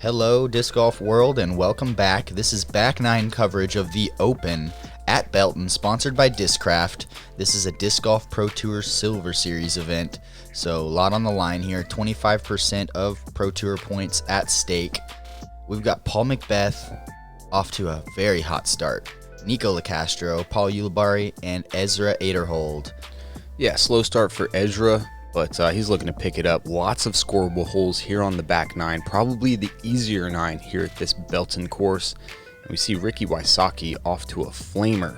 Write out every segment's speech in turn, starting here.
Hello, Disc Golf World, and welcome back. This is back nine coverage of the Open at Belton, sponsored by Discraft. This is a Disc Golf Pro Tour Silver Series event, so a lot on the line here. 25% of Pro Tour points at stake. We've got Paul McBeth off to a very hot start. Nikko Locastro, Paul Ulibarri, and Ezra Aderhold. Yeah, slow start for Ezra, but he's looking to pick it up. Lots of scoreable holes here on the back nine, probably the easier nine here at this Belton course. And we see Ricky Wysocki off to a flamer.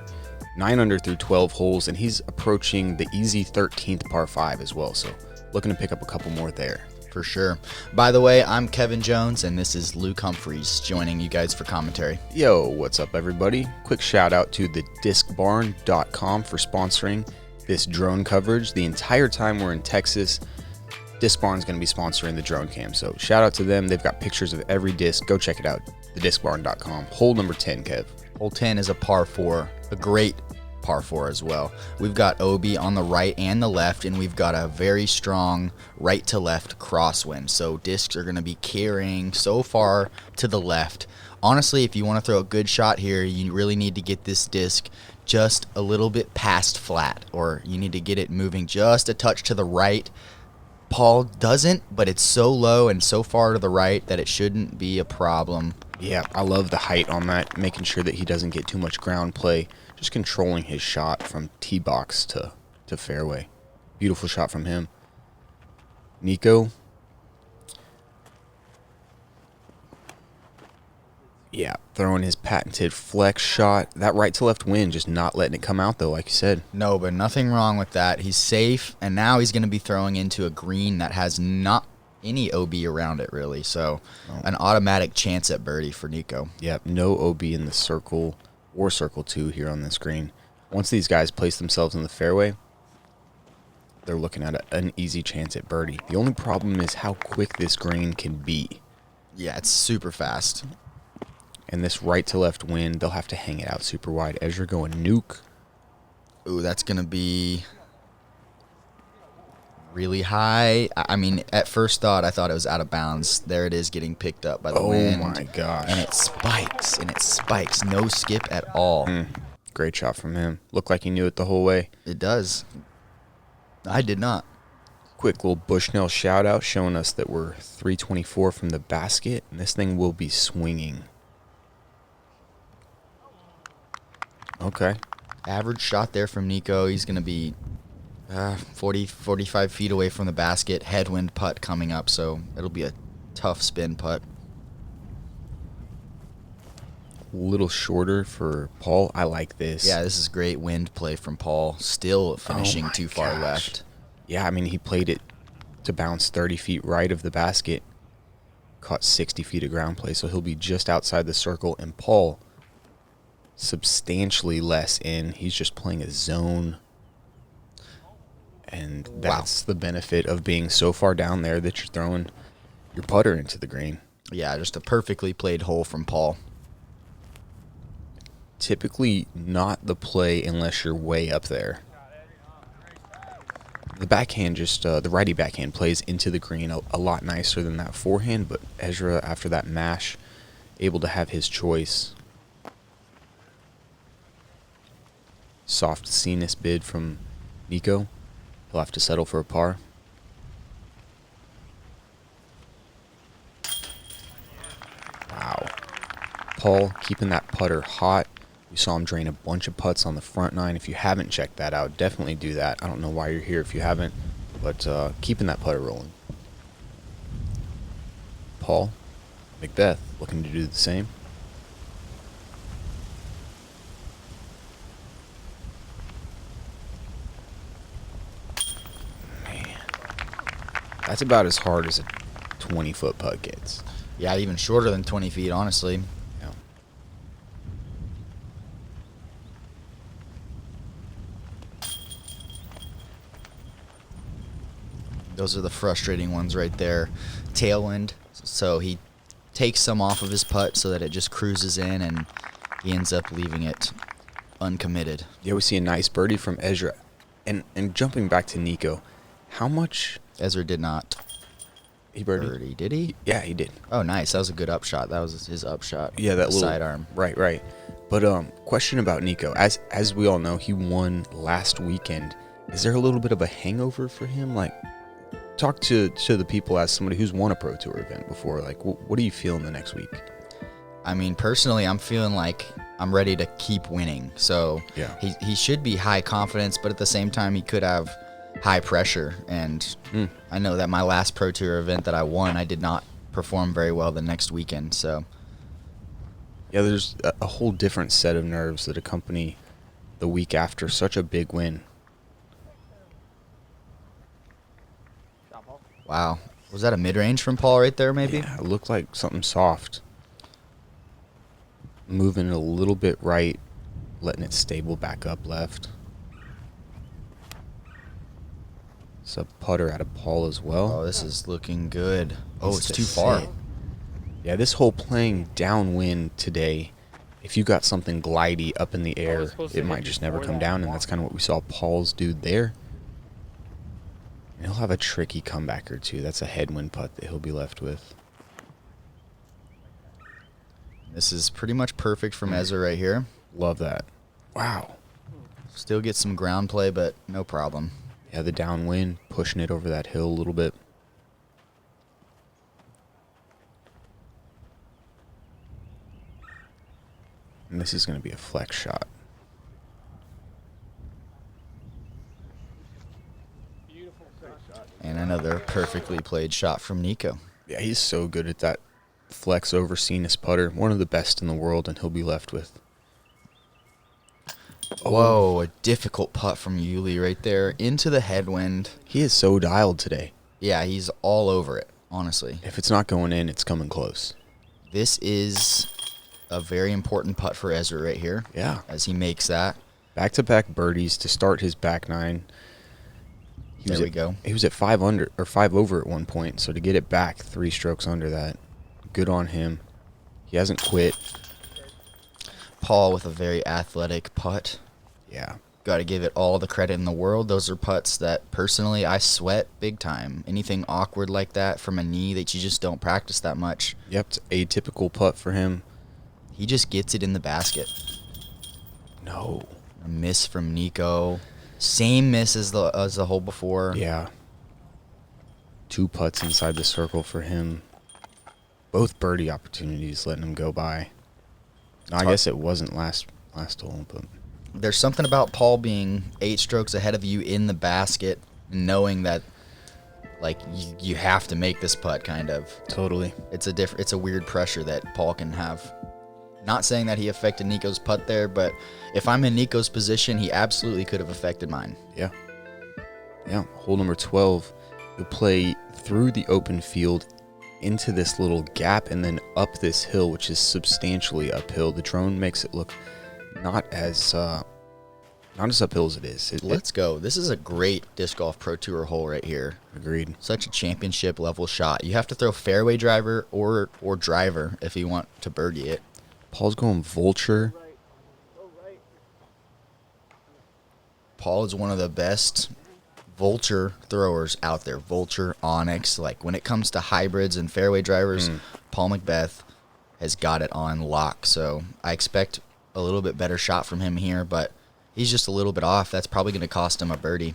9 under through 12 holes, and he's approaching the easy 13th par 5 as well, so looking to pick up a couple more there. For sure. By the way, I'm Kevin Jones, and this is Luke Humphries joining you guys for commentary. Yo, what's up, everybody? Quick shout out to the discbarn.com for sponsoring this drone coverage. The entire time we're in Texas, Disc Barn's going to be sponsoring the drone cam. So shout out to them. They've got pictures of every disc. Go check it out. Thediscbarn.com. Hole number 10, Kev. Hole 10 is a par 4, a great par 4 as well. We've got OB on the right and the left, and we've got a very strong right to left crosswind. So discs are going to be carrying so far to the left. Honestly, if you want to throw a good shot here, you really need to get this disc just a little bit past flat, or you need to get it moving just a touch to the right. Paul doesn't, but it's so low and so far to the right that it shouldn't be a problem. Yeah, I love the height on that, making sure that he doesn't get too much ground play, just controlling his shot from tee box to fairway. Beautiful shot from him. Nikko. Yeah, throwing his patented flex shot. That right to left wind, just not letting it come out though, like you said. No, but nothing wrong with that. He's safe, and now he's going to be throwing into a green that has not any OB around it, really. So an automatic chance at birdie for Nikko. Yep, no OB in the circle or circle 2 here on this green. Once these guys place themselves in the fairway, they're looking at an easy chance at birdie. The only problem is how quick this green can be. Yeah, it's super fast. And this right to left wind, they'll have to hang it out super wide. Ezra going nuke. Ooh, that's going to be really high. I mean, at first thought, I thought it was out of bounds. There it is getting picked up by the wind. Oh, my gosh. And it spikes, and it spikes. No skip at all. Great shot from him. Looked like he knew it the whole way. It does. I did not. Quick little Bushnell shout out showing us that we're 324 from the basket, and this thing will be swinging. Okay. Average shot there from Nikko. He's going to be 45 feet away from the basket. Headwind putt coming up, so it'll be a tough spin putt. A little shorter for Paul. I like this. Yeah, this is great wind play from Paul. Still finishing too far left. Yeah, I mean, he played it to bounce 30 feet right of the basket. Caught 60 feet of ground play, so he'll be just outside the circle. And Paul, substantially less in. He's just playing a zone. And that's the benefit of being so far down there that you're throwing your putter into the green. Yeah, just a perfectly played hole from Paul. Typically not the play unless you're way up there. The backhand the righty backhand plays into the green a lot nicer than that forehand, but Ezra, after that mash, able to have his choice. Soft Cenis bid from Nikko. He'll have to settle for a par. Wow. Paul keeping that putter hot. We saw him drain a bunch of putts on the front nine. If you haven't checked that out, definitely do that. I don't know why you're here if you haven't, but keeping that putter rolling. Paul McBeth looking to do the same. That's about as hard as a 20-foot putt gets. Yeah, even shorter than 20 feet, honestly. Yeah. Those are the frustrating ones right there. Tailwind, so he takes some off of his putt so that it just cruises in, and he ends up leaving it uncommitted. Yeah, we see a nice birdie from Ezra. And jumping back to Nikko, how much... Ezra did not. He birdied. Did he? Yeah, he did. Oh, nice. That was a good upshot. That was his upshot. Yeah, that little sidearm. Right. But question about Nikko. As we all know, he won last weekend. Is there a little bit of a hangover for him? Like, talk to the people as somebody who's won a Pro Tour event before. Like, what do you feel in the next week? I mean, personally, I'm feeling like I'm ready to keep winning. So yeah, he should be high confidence, but at the same time, he could have high pressure. And I know that my last Pro Tour event that I won, I did not perform very well the next weekend. So yeah, there's a whole different set of nerves that accompany the week after such a big win. Wow. Was that a mid-range from Paul right there, maybe? Yeah, it looked like something soft. Moving a little bit right, letting it stable back up left. It's a putter out of Paul as well. Oh, this is looking good. Oh, it's to too far. sit. Yeah, this whole playing downwind today, if you got something glidey up in the air, it might just never come down, and that's kind of what we saw Paul's do there. And he'll have a tricky comeback or two. That's a headwind putt that he'll be left with. This is pretty much perfect from Ezra right here. Love that. Wow. Still get some ground play, but no problem. Yeah, the downwind, pushing it over that hill a little bit. And this is going to be a flex shot. And another perfectly played shot from Nikko. Yeah, he's so good at that flex over Cena's putter. One of the best in the world, and he'll be left with. Whoa, a difficult putt from Uli right there into the headwind. He is so dialed today. Yeah, he's all over it, honestly. If it's not going in, it's coming close. This is a very important putt for Ezra right here. Yeah. As he makes that. Back-to-back birdies to start his back nine. There we go. He was at 5 under or 5 over at one point, so to get it back 3 strokes under that, good on him. He hasn't quit. Paul with a very athletic putt. Yeah. Got to give it all the credit in the world. Those are putts that, personally, I sweat big time. Anything awkward like that from a knee that you just don't practice that much. Yep, it's atypical putt for him. He just gets it in the basket. No. A miss from Nikko. Same miss as the hole before. Yeah. 2 putts inside the circle for him. Both birdie opportunities letting him go by. No, I guess it wasn't last hole, but there's something about Paul being 8 strokes ahead of you in the basket, and knowing that, like, you have to make this putt, kind of. Totally. It's a weird pressure that Paul can have. Not saying that he affected Nikko's putt there, but if I'm in Nikko's position, he absolutely could have affected mine. Yeah. Yeah. Hole number 12, you'll play through the open field into this little gap and then up this hill, which is substantially uphill. The drone makes it look not as uphill as it is. Let's go. This is a great Disc Golf Pro Tour hole right here. Agreed. Such a championship level shot. You have to throw fairway driver or driver if you want to birdie it. Paul's going vulture. Paul is one of the best vulture throwers out there. Vulture, onyx. Like, when it comes to hybrids and fairway drivers, Paul McBeth has got it on lock. So I expect a little bit better shot from him here, but he's just a little bit off. That's probably going to cost him a birdie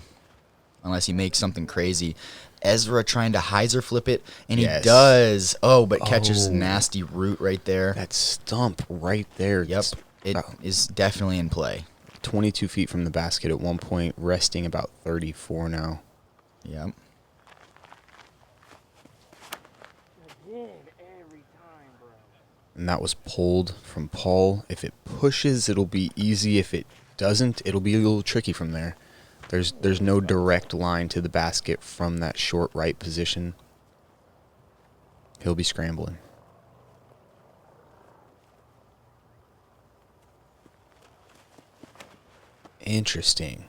unless he makes something crazy. Ezra trying to hyzer flip it, and he does. Oh, but catches a nasty root right there. That stump right there. Yep, it is definitely in play. 22 feet from the basket at one point, resting about 34 now. Yep. And that was pulled from Paul. If it pushes, it'll be easy. If it doesn't, it'll be a little tricky from there. There's no direct line to the basket from that short right position. He'll be scrambling. Interesting.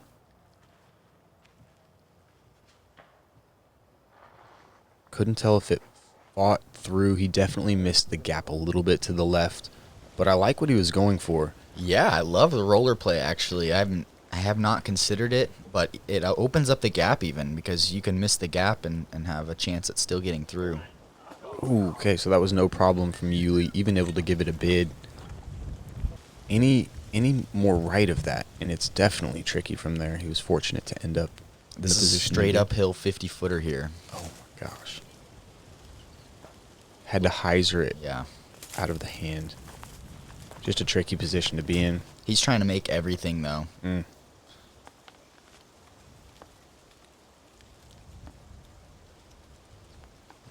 Couldn't tell if it fought through. He definitely missed the gap a little bit to the left, but I like what he was going for. Yeah, I love the roller play, actually. I I have not considered it, but it opens up the gap even because you can miss the gap and have a chance at still getting through. Ooh, okay, so that was no problem from Uli, even able to give it a bid. Any more right of that, and it's definitely tricky from there. He was fortunate to end up in This the is a position. straight uphill 50-footer here. Oh my gosh. Had to hyzer it Yeah. out of the hand. Just a tricky position to be in. He's trying to make everything, though.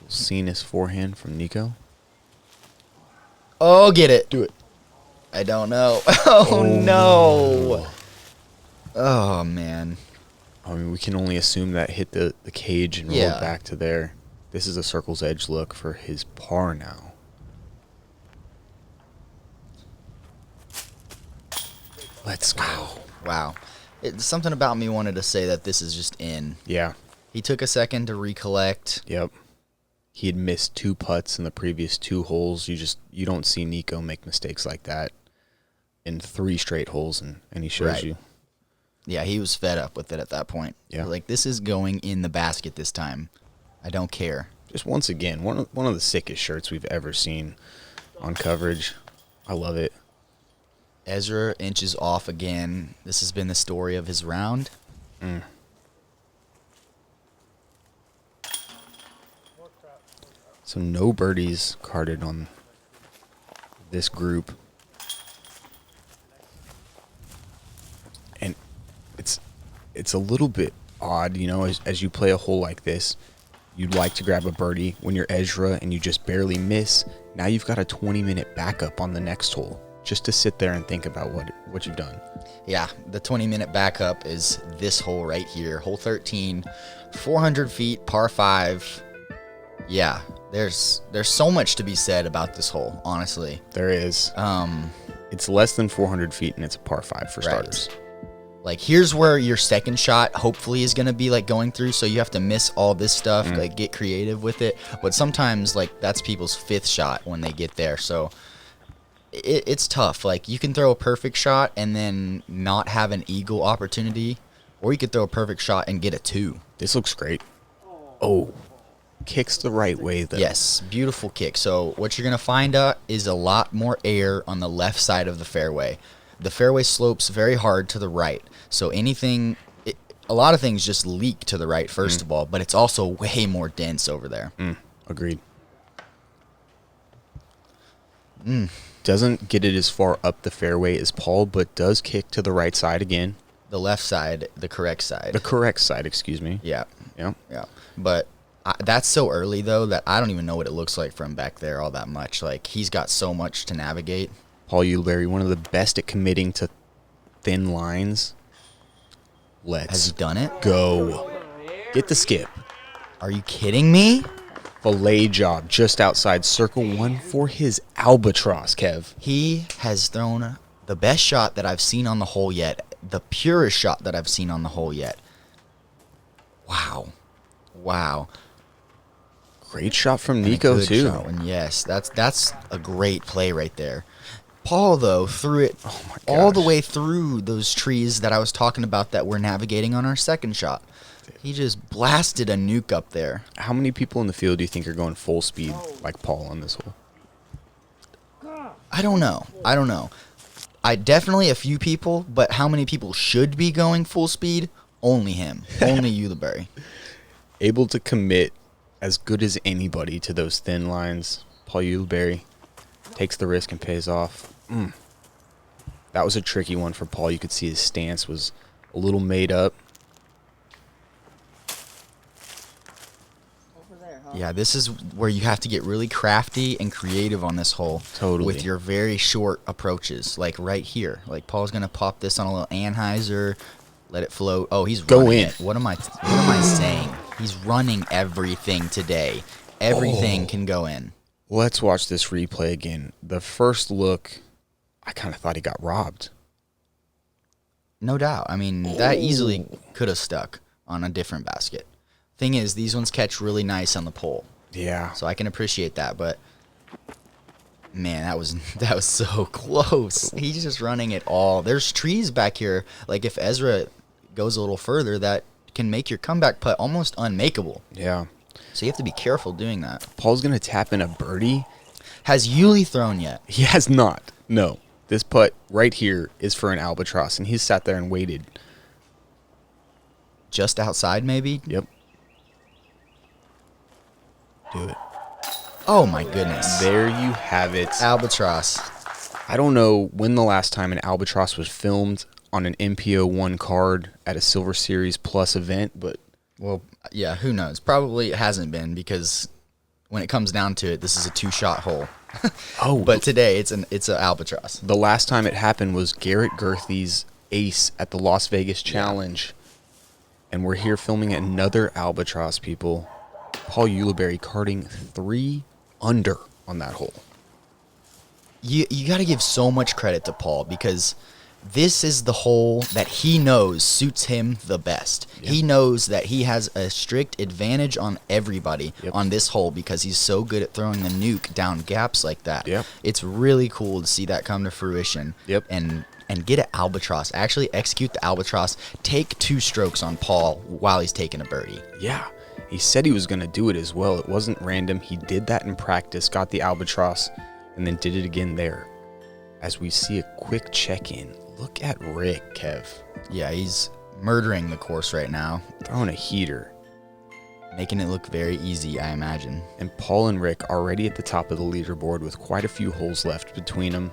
Seen his forehand from Nikko. Oh, get it. Do it. I don't know. Oh, no. Oh, man. I mean, we can only assume that hit the cage and rolled back to there. This is a circle's edge look for his par now. Let's go. Wow. Something about me wanted to say that this is just in. Yeah. He took a second to recollect. Yep. He had missed 2 putts in the previous 2 holes. You don't see Nikko make mistakes like that in 3 straight holes, and he shows you. Yeah, he was fed up with it at that point. Yeah. Like, this is going in the basket this time. I don't care. Just once again, one of the sickest shirts we've ever seen on coverage. I love it. Ezra inches off again. This has been the story of his round. So no birdies carded on this group. And it's a little bit odd, you know, as you play a hole like this, you'd like to grab a birdie when you're Ezra and you just barely miss. Now you've got a 20-minute backup on the next hole just to sit there and think about what you've done. Yeah, the 20-minute backup is this hole right here. Hole 13, 400 feet, par 5. Yeah, there's so much to be said about this hole, honestly. There is. It's less than 400 feet, and it's a par 5 for starters. Like, here's where your second shot hopefully is going to be, like, going through, so you have to miss all this stuff, like, get creative with it. But sometimes, like, that's people's 5th shot when they get there, so it's tough. Like, you can throw a perfect shot and then not have an eagle opportunity, or you could throw a perfect shot and get a 2. This looks great. Oh, kicks the right way, though. Yes, beautiful kick. So what you're going to find is a lot more air on the left side of the fairway. The fairway slopes very hard to the right. So a lot of things just leak to the right, first of all, but it's also way more dense over there. Agreed. Doesn't get it as far up the fairway as Paul, but does kick to the right side again. The left side, the correct side. The correct side, excuse me. Yeah. Yeah. Yeah. But that's so early, though, that I don't even know what it looks like from back there all that much. Like, he's got so much to navigate. Paul Ulibarri, one of the best at committing to thin lines. Has he done it? Go. Get the skip. Are you kidding me? Fillet job just outside circle 1 for his albatross, Kev. He has thrown the best shot that I've seen on the hole yet. The purest shot that I've seen on the hole yet. Wow. Wow. Great shot from Nikko, too. Shot. And yes, that's a great play right there. Paul, though, threw it all the way through those trees that I was talking about that we're navigating on our second shot. He just blasted a nuke up there. How many people in the field do you think are going full speed like Paul on this hole? I don't know. I definitely a few people, but how many people should be going full speed? Only him. Only Ulibarri. Able to commit as good as anybody to those thin lines. Paul Ulibarri takes the risk and pays off. That was a tricky one for Paul. You could see his stance was a little made up. Yeah, this is where you have to get really crafty and creative on this hole. Totally. With your very short approaches, like right here. Like, Paul's going to pop this on a little Anheuser, let it float. Oh, he's running it. What am I saying? He's running everything today. Everything can go in. Let's watch this replay again. The first look, I kind of thought he got robbed. No doubt. I mean, that easily could have stuck on a different basket. Thing is, these ones catch really nice on the pole. Yeah. So I can appreciate that, but Man, that was so close. He's just running it all. There's trees back here. Like if Ezra goes a little further, that can make your comeback putt almost unmakeable. Yeah. So you have to be careful doing that. Paul's going to tap in a birdie. Has Uli thrown yet? He has not. No. This putt right here is for an albatross, and he's sat there and waited. Just outside, maybe? Yep. Do it. Oh, my goodness. There you have it. Albatross. I don't know when the last time an albatross was filmed on an MPO1 card at a Silver Series Plus event, but... Well, yeah, who knows? Probably it hasn't been because when it comes down to it, this is a 2-shot hole. But today it's an albatross. The last time it happened was Garrett Gurthey's ace at the Las Vegas Challenge. Yeah. And we're here filming another albatross, people. Paul Ulibarri carding 3 under on that hole. You got to give so much credit to Paul because this is the hole that he knows suits him the best. Yep. He knows that he has a strict advantage on everybody on this hole because he's so good at throwing the nuke down gaps like that. Yep. It's really cool to see that come to fruition. Yep. And get an albatross. Actually execute the albatross. Take 2 strokes on Paul while he's taking a birdie. Yeah. He said he was going to do it as well. It wasn't random. He did that in practice, got the albatross, and then did it again there. As we see a quick check-in. Look at Rick, Kev. Yeah, he's murdering the course right now. Throwing a heater. Making it look very easy, I imagine. And Paul and Rick already at the top of the leaderboard with quite a few holes left between them.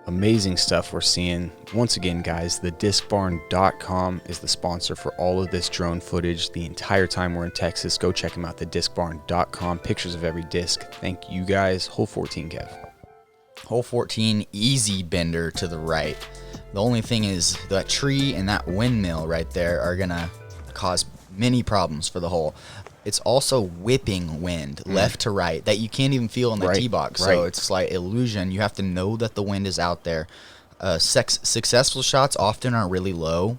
Amazing stuff we're seeing. Once again, guys, the discbarn.com is the sponsor for all of this drone footage the entire time we're in Texas. Go check them out, the discbarn.com. Pictures of every disc. Thank you, guys. Hole 14, Kev. Hole 14, easy bender to the right. The only thing is that tree and that windmill right there are going to cause many problems for the hole. It's also whipping wind left to right that you can't even feel in the tee box. So it's like illusion. You have to know that the wind is out there. Successful shots often are really low.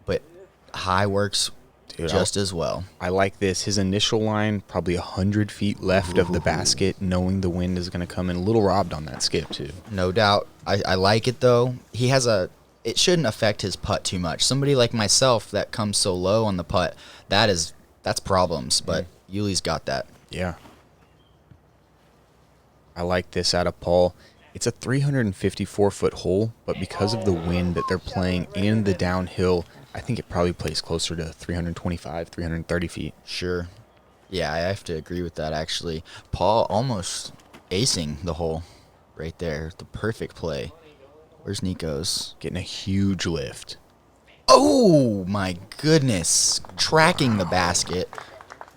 But high works just as well. I like this. His initial line, probably 100 feet left of the basket, knowing the wind is going to come in. A little robbed on that skip, too. No doubt. I like it, though. He has it shouldn't affect his putt too much. Somebody like myself that comes so low on the putt, that's problems. But Yuli's got that. Yeah. I like this out of Paul. It's a 354-foot hole, but because of the wind that they're playing and the downhill, I think it probably plays closer to 325, 330 feet. Sure. Yeah, I have to agree with that, actually. Paul almost acing the hole right there. The perfect play. Where's Nikko's? Getting a huge lift. Oh, my goodness. Tracking the basket.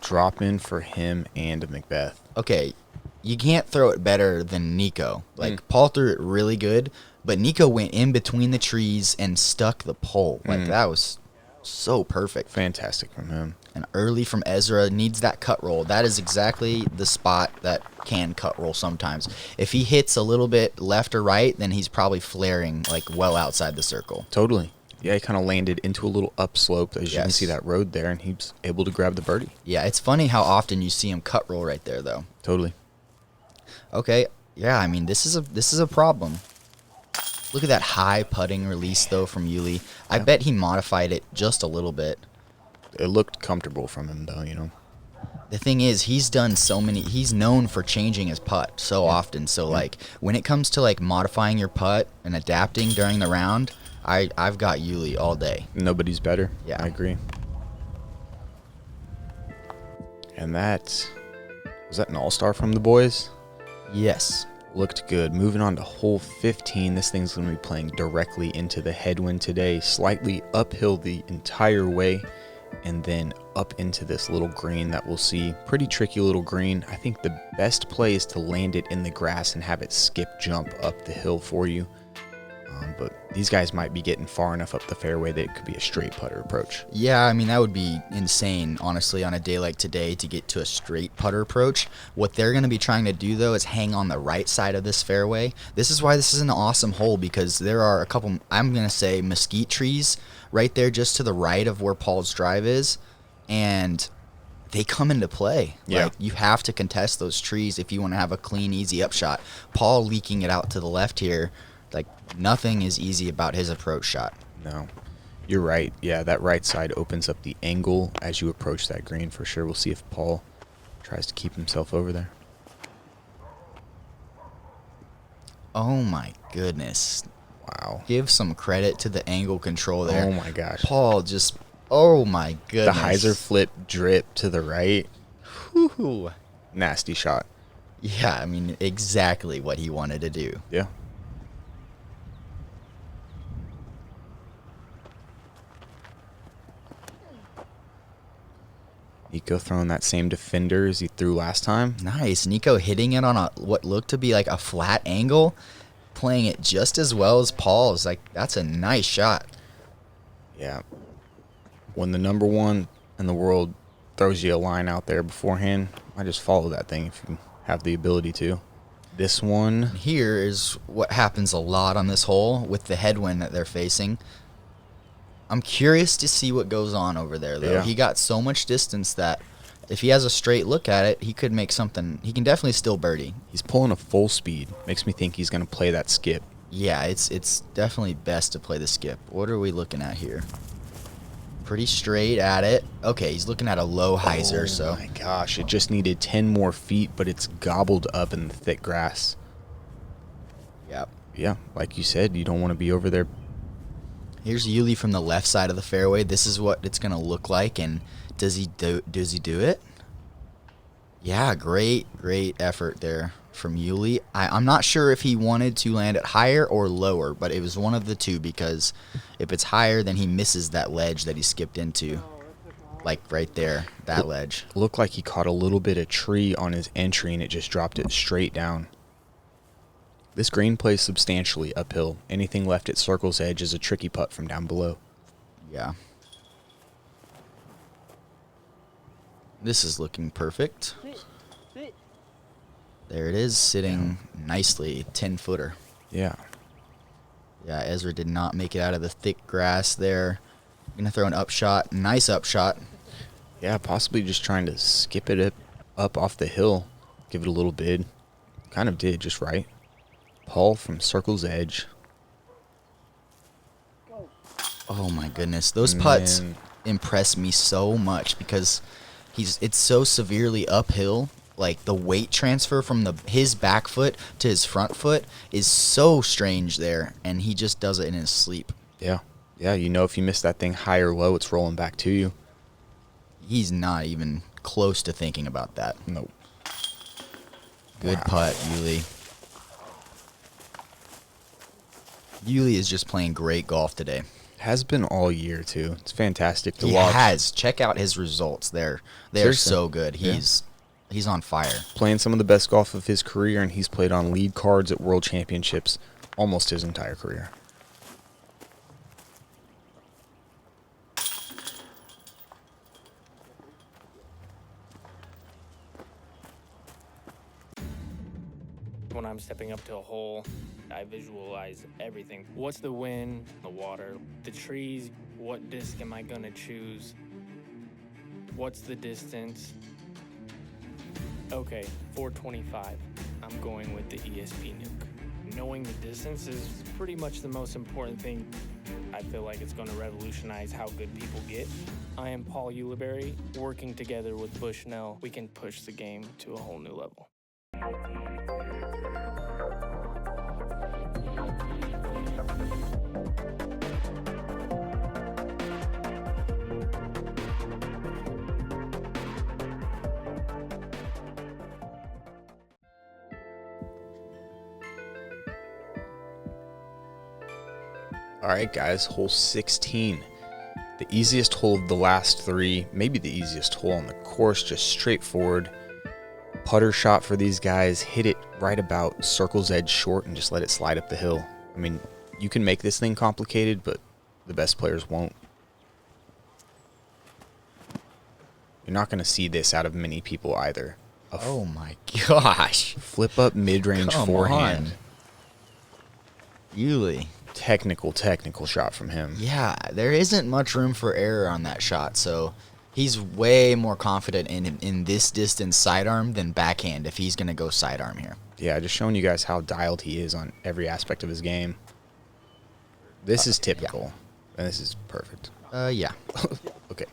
Drop in for him and Macbeth. Okay, you can't throw it better than Nikko. Paul threw it really good, but Nikko went in between the trees and stuck the pole. That was so perfect. Fantastic from him. And early from Ezra, needs that cut roll. That is exactly the spot that can cut roll sometimes. If he hits a little bit left or right, then he's probably flaring well outside the circle. Totally. Yeah, he kind of landed into a little upslope, as you can see that road there, and he's able to grab the birdie. Yeah, it's funny how often you see him cut roll right there, though. Totally. Okay, yeah, I mean, this is a problem. Look at that high putting release, though, from Uli. Yeah. I bet he modified it just a little bit. It looked comfortable from him, though, you know. The thing is, he's known for changing his putt so often. So, when it comes to, modifying your putt and adapting during the round, I've got Uli all day. Nobody's better. Yeah. I agree. And was that an all-star from the boys? Yes. Looked good. Moving on to hole 15. This thing's going to be playing directly into the headwind today. Slightly uphill the entire way. And then up into this little green that we'll see. Pretty tricky little green. I think the best play is to land it in the grass and have it skip jump up the hill for you. But these guys might be getting far enough up the fairway that it could be a straight putter approach. Yeah, I mean, that would be insane, honestly, on a day like today to get to a straight putter approach. What they're going to be trying to do, though, is hang on the right side of this fairway. This is why this is an awesome hole, because there are a couple, I'm going to say, mesquite trees right there just to the right of where Paul's drive is. And they come into play. Yeah. Like, you have to contest those trees if you want to have a clean, easy upshot. Paul leaking it out to the left here, like, nothing is easy about his approach shot. No, you're right. Yeah, that right side opens up the angle as you approach that green for sure. We'll see if Paul tries to keep himself over there. Oh, my goodness. Wow. Give some credit to the angle control there. Oh, my gosh. Paul just, oh, my The goodness. hyzer flip drip to the right. Whew. Nasty shot. Yeah, I mean, exactly what he wanted to do. Yeah. Nikko throwing that same defender as he threw last time. Nice. Nikko hitting it on what looked to be like a flat angle, playing it just as well as Paul's. Like, that's a nice shot. Yeah. When the number one in the world throws you a line out there beforehand, I just follow that thing if you have the ability to. This one. Here is what happens a lot on this hole with the headwind that they're facing. I'm curious to see what goes on over there, though. Yeah. He got so much distance that if he has a straight look at it, he could make something. He can definitely still birdie. He's pulling a full speed. Makes me think he's going to play that skip. Yeah, it's definitely best to play the skip. What are we looking at here? Pretty straight at it. Okay, he's looking at a low hyzer, so. Oh my gosh, it just needed 10 more feet, but it's gobbled up in the thick grass. Yep. Yeah, like you said, you don't want to be over there. Here's Uli from the left side of the fairway. This is what it's going to look like, and does he do it? Yeah, great effort there from Uli. I'm not sure if he wanted to land it higher or lower, but it was one of the two, because if it's higher, then he misses that ledge that he skipped into. Like right there, that ledge. Looked like he caught a little bit of tree on his entry, and it just dropped it straight down. This green plays substantially uphill. Anything left at circle's edge is a tricky putt from down below. Yeah. This is looking perfect. There it is, sitting nicely, 10-footer. Yeah. Yeah, Ezra did not make it out of the thick grass there. Gonna throw an upshot, nice upshot. Yeah, possibly just trying to skip it up off the hill. Give it a little bid. Kind of did, just right. Paul from circle's edge. Oh my goodness, those putts Man. impress me so much because it's so severely uphill. Like, the weight transfer from his back foot to his front foot is so strange there, and he just does it in his sleep. Yeah. Yeah, you know if you miss that thing high or low, it's rolling back to you. He's not even close to thinking about that. Nope. Good putt, Uli. Uli is just playing great golf today. Has been all year, too. It's fantastic to He watch. has. Check out his results. They're Seriously. so good. Yeah. He's on fire. Playing some of the best golf of his career, and he's played on lead cards at World Championships almost his entire career. When I'm stepping up to a hole, I visualize everything. What's the wind, the water, the trees? What disc am I gonna choose? What's the distance? Okay, 425. I'm going with the ESP nuke. Knowing the distance is pretty much the most important thing. I feel like it's going to revolutionize how good people get. I am Paul Ulibarri. Working together with Bushnell, we can push the game to a whole new level. All right, guys, hole 16. The easiest hole of the last three, maybe the easiest hole on the course, just straightforward. Putter shot for these guys, hit it right about circle's edge short and just let it slide up the hill. I mean, you can make this thing complicated, but the best players won't. You're not going to see this out of many people either. Oh my gosh. Flip up mid-range Come forehand. on. Uli. Technical shot from him. Yeah, there isn't much room for error on that shot, so He's way more confident in this distance sidearm than backhand if he's going to go sidearm here. Yeah, just showing you guys how dialed he is on every aspect of his game. This is typical, and this is perfect. Yeah. Okay.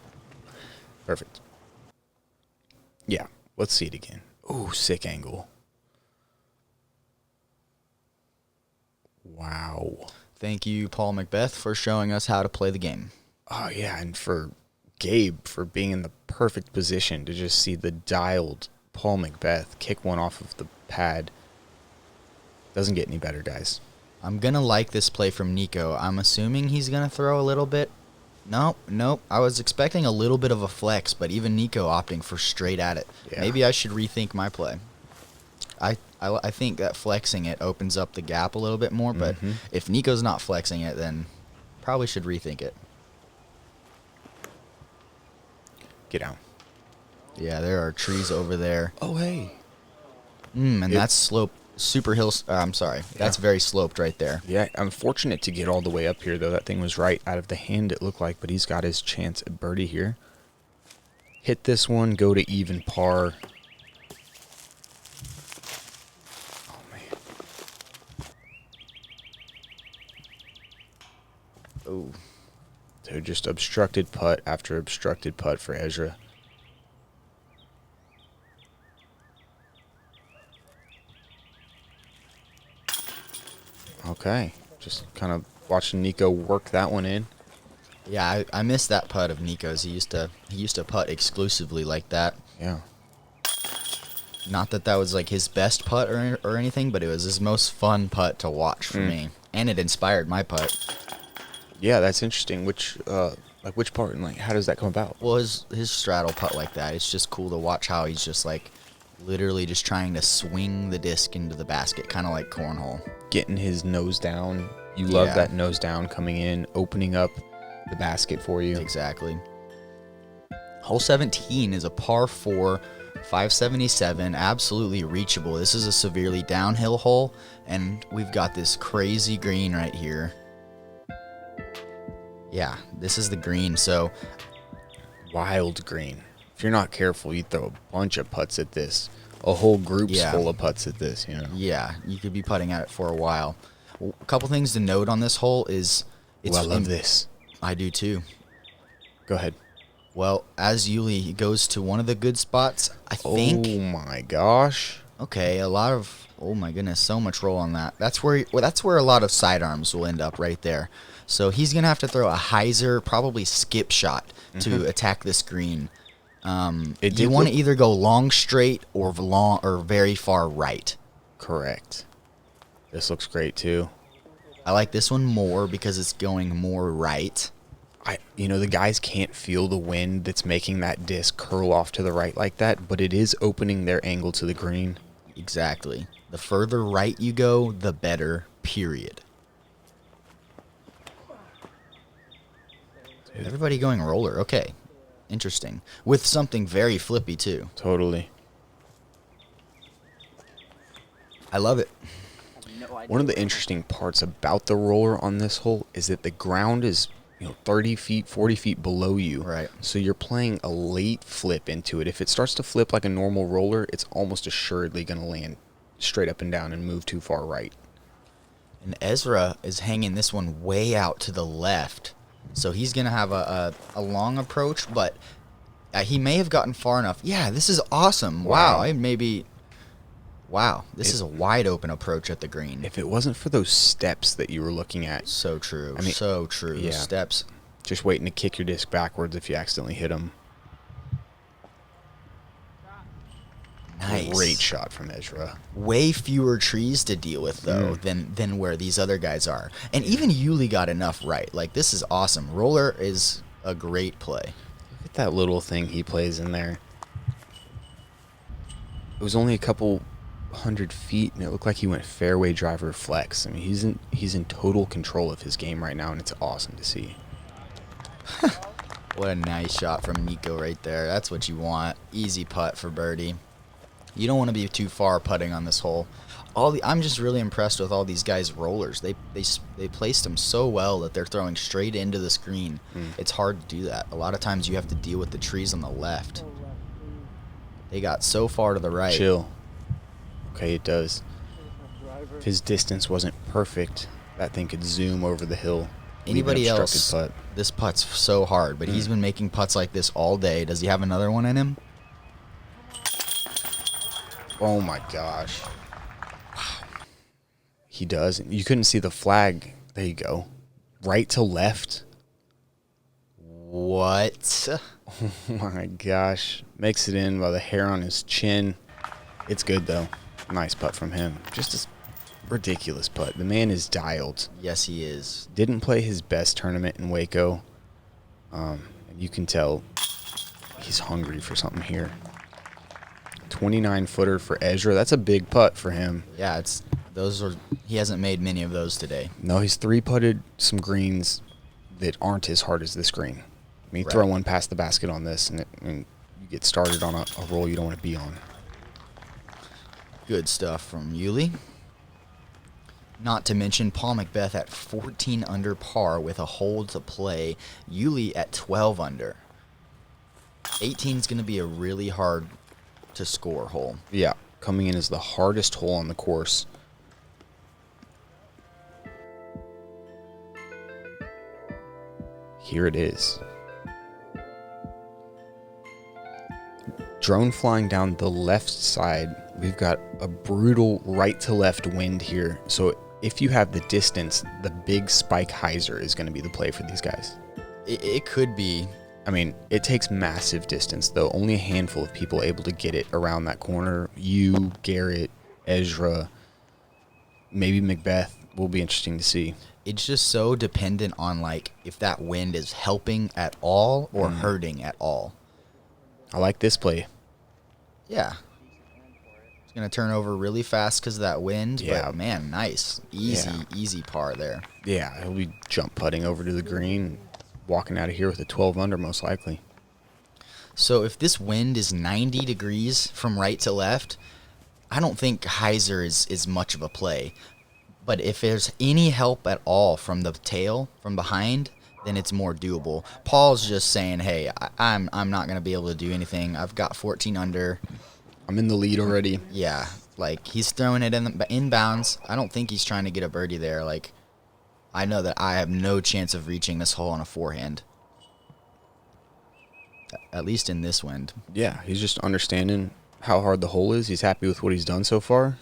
Perfect. Yeah, let's see it again. Ooh, sick angle. Wow. Thank you, Paul Macbeth, for showing us how to play the game. Oh, yeah, and for Gabe for being in the perfect position to just see the dialed Paul Macbeth kick one off of the pad. Doesn't get any better, guys. I'm going to like this play from Nikko. I'm assuming he's going to throw a little bit. Nope. I was expecting a little bit of a flex, but even Nikko opting for straight at it. Yeah. Maybe I should rethink my play. I think that flexing it opens up the gap a little bit more, but if Nikko's not flexing it, then probably should rethink it. Get out. Yeah, there are trees over there. Oh, hey. And that's slope, super hill. I'm sorry. That's very sloped right there. Yeah, I'm fortunate to get all the way up here, though. That thing was right out of the hand, it looked like, but he's got his chance at birdie here. Hit this one, go to even par. Oh, man. Oh. So just obstructed putt after obstructed putt for Ezra. Okay, just kind of watching Nikko work that one in. Yeah, I missed that putt of Nikko's. He used to putt exclusively like that. Yeah. Not that that was like his best putt or anything, but it was his most fun putt to watch for me, and it inspired my putt. Yeah, that's interesting. Which part and like how does that come about? Well, his straddle putt like that, it's just cool to watch how he's just like literally just trying to swing the disc into the basket, kind of like cornhole. Getting his nose down. You love that nose down coming in, opening up the basket for you. Exactly. Hole 17 is a par 4, 577, absolutely reachable. This is a severely downhill hole, and we've got this crazy green right here. Yeah, this is the green, so Wild green. If you're not careful, you throw a bunch of putts at this. A whole group's full of putts at this, you know. yeah, you could be putting at it for a while. A couple things to note on this hole is I love this. I do too. Go ahead. Well, as Yuli goes to one of the good spots, I think. Oh my gosh. Okay, a lot of. Oh my goodness, so much roll on that. That's where a lot of sidearms will end up right there. So he's gonna have to throw a hyzer, probably skip shot to attack this green. You want to either go long straight or very far right. Correct. This looks great too. I like this one more because it's going more right. The guys can't feel the wind that's making that disc curl off to the right like that, but it is opening their angle to the green. Exactly. The further right you go, the better, period. Dude. Everybody going roller. Okay. Interesting. With something very flippy, too. Totally. I love it. One of the interesting parts about the roller on this hole is that the ground is 30 feet, 40 feet below you. Right. So you're playing a late flip into it. If it starts to flip like a normal roller, it's almost assuredly going to land straight up and down and move too far right. And Ezra is hanging this one way out to the left. So he's going to have a long approach, but he may have gotten far enough. Yeah, this is awesome. Wow. This is a wide open approach at the green. If it wasn't for those steps that you were looking at. So true. So true. Yeah. Steps. Just waiting to kick your disc backwards if you accidentally hit them. Nice. Great shot from Ezra. Way fewer trees to deal with, though, than where these other guys are. And even Yuli got enough right. Like, this is awesome. Roller is a great play. Look at that little thing he plays in there. It was only a couple 100 feet, and it looked like he went fairway driver flex. I mean, he's in total control of his game right now, and it's awesome to see. What a nice shot from Nikko right there. That's what you want. Easy putt for birdie. You don't want to be too far putting on this hole. I'm just really impressed with all these guys' rollers. They placed them so well that they're throwing straight into the screen. It's hard to do that. A lot of times you have to deal with the trees on the left. They got so far to the right. Chill. Okay, it does. If his distance wasn't perfect, that thing could zoom over the hill. Anybody else, this putt's so hard, but he's been making putts like this all day. Does he have another one in him? Oh my gosh. Wow. He does. You couldn't see the flag. There you go. Right to left. What? Oh my gosh. Makes it in by the hair on his chin. It's good though. Nice putt from him. Just a ridiculous putt. The man is dialed. Yes, he is. Didn't play his best tournament in Waco. And you can tell he's hungry for something here. 29-footer for Ezra. That's a big putt for him. Yeah, he hasn't made many of those today. No, he's 3-putted some greens that aren't as hard as this green. I mean, Right. throw one past the basket on this, and you get started on a roll you don't want to be on. Good stuff from Uli. Not to mention Paul McBeth at 14 under par with a hole to play. Uli at 12 under. 18 is going to be a really hard to score hole. Yeah, coming in as the hardest hole on the course. Here it is. Drone flying down the left side. We've got a brutal right to left wind here. So if you have the distance, the big spike hyzer is going to be the play for these guys. It could be. I mean, it takes massive distance, though. Only a handful of people able to get it around that corner. You, Garrett, Ezra, maybe Macbeth. Will be interesting to see. It's just so dependent on, like, if that wind is helping at all or hurting at all. I like this play. Yeah. It's going to turn over really fast because of that wind. Yeah. But, man, nice. Easy par there. Yeah, he'll be jump putting over to the green, walking out of here with a 12 under most likely. So if this wind is 90 degrees from right to left, I don't think hyzer is much of a play. But if there's any help at all from the tail, from behind, then it's more doable. Paul's just saying, hey, I'm not going to be able to do anything. I've got 14 under. I'm in the lead already. Yeah, like, he's throwing it in bounds. I don't think he's trying to get a birdie there. Like, I know that I have no chance of reaching this hole on a forehand. At least in this wind. Yeah, he's just understanding how hard the hole is. He's happy with what he's done so far.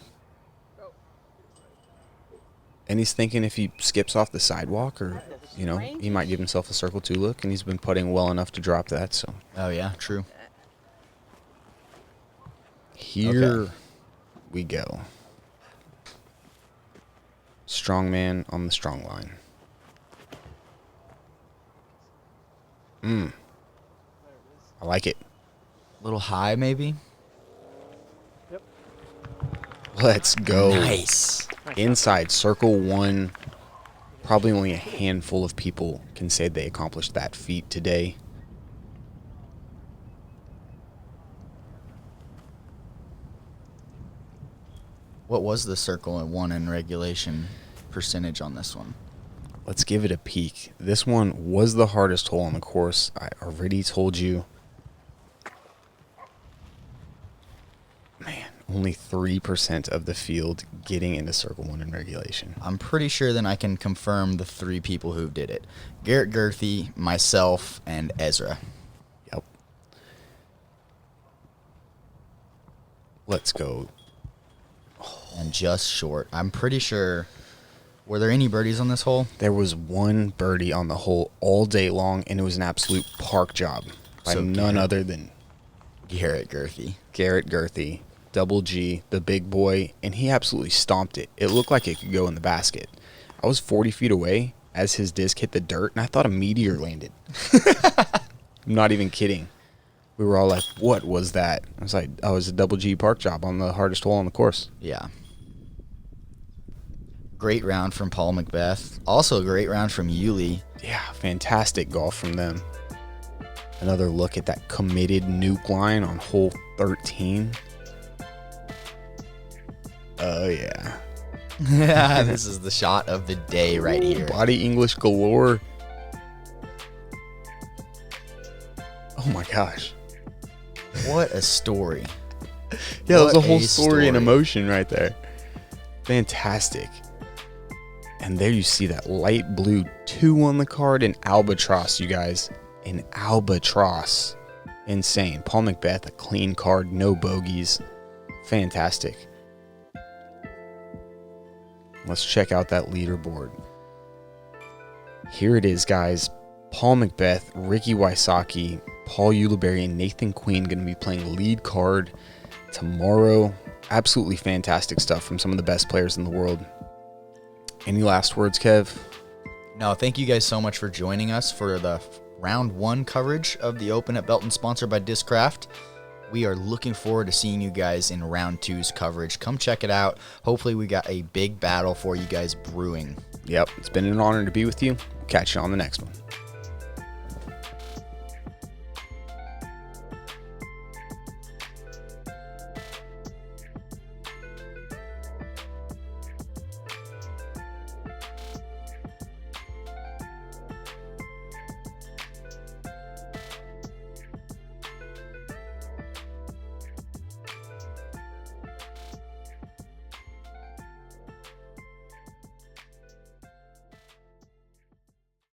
And he's thinking if he skips off the sidewalk or, he might give himself a circle 2 look, and he's been putting well enough to drop that. So Oh, yeah, true. here we go. Strong man on the strong line. I like it. A little high, maybe? Let's go. Nice. Inside circle 1. Probably only a handful of people can say they accomplished that feat today. What was the circle and 1 in regulation percentage on this one? Let's give it a peek. This one was the hardest hole on the course. I already told you. Man, only 3% of the field getting into circle 1 in regulation. I'm pretty sure then I can confirm the 3 people who did it. Garrett Girthy, myself, and Ezra. Yep. Let's go. And just short. I'm pretty sure. Were there any birdies on this hole? There was 1 birdie on the hole all day long, and it was an absolute park job by none other than Garrett Girthy. Garrett Girthy, Double G, the big boy, and he absolutely stomped it. It looked like it could go in the basket. I was 40 feet away as his disc hit the dirt, and I thought a meteor landed. I'm not even kidding. We were all like, what was that? I was like, oh, it was a Double G park job on the hardest hole on the course. Yeah. Great round from Paul McBeth. Also a great round from Uli. Yeah, fantastic golf from them. Another look at that committed nuke line on hole 13. Oh, yeah. Yeah, this is the shot of the day right here. Body English galore. Oh, my gosh. What a story. Yeah, that was a What whole a story and story. emotion right there. Fantastic. And there you see that light blue 2 on the card, an albatross, you guys. An albatross. Insane. Paul McBeth, a clean card, no bogeys. Fantastic. Let's check out that leaderboard. Here it is, guys. Paul McBeth, Ricky Wysocki, Paul Ulibarri, and Nathan Queen going to be playing lead card tomorrow. Absolutely fantastic stuff from some of the best players in the world. Any last words, Kev? No, thank you guys so much for joining us for the round 1 coverage of the Open at Belton, sponsored by Discraft. We are looking forward to seeing you guys in round 2's coverage. Come check it out. Hopefully we got a big battle for you guys brewing. Yep, it's been an honor to be with you. Catch you on the next one.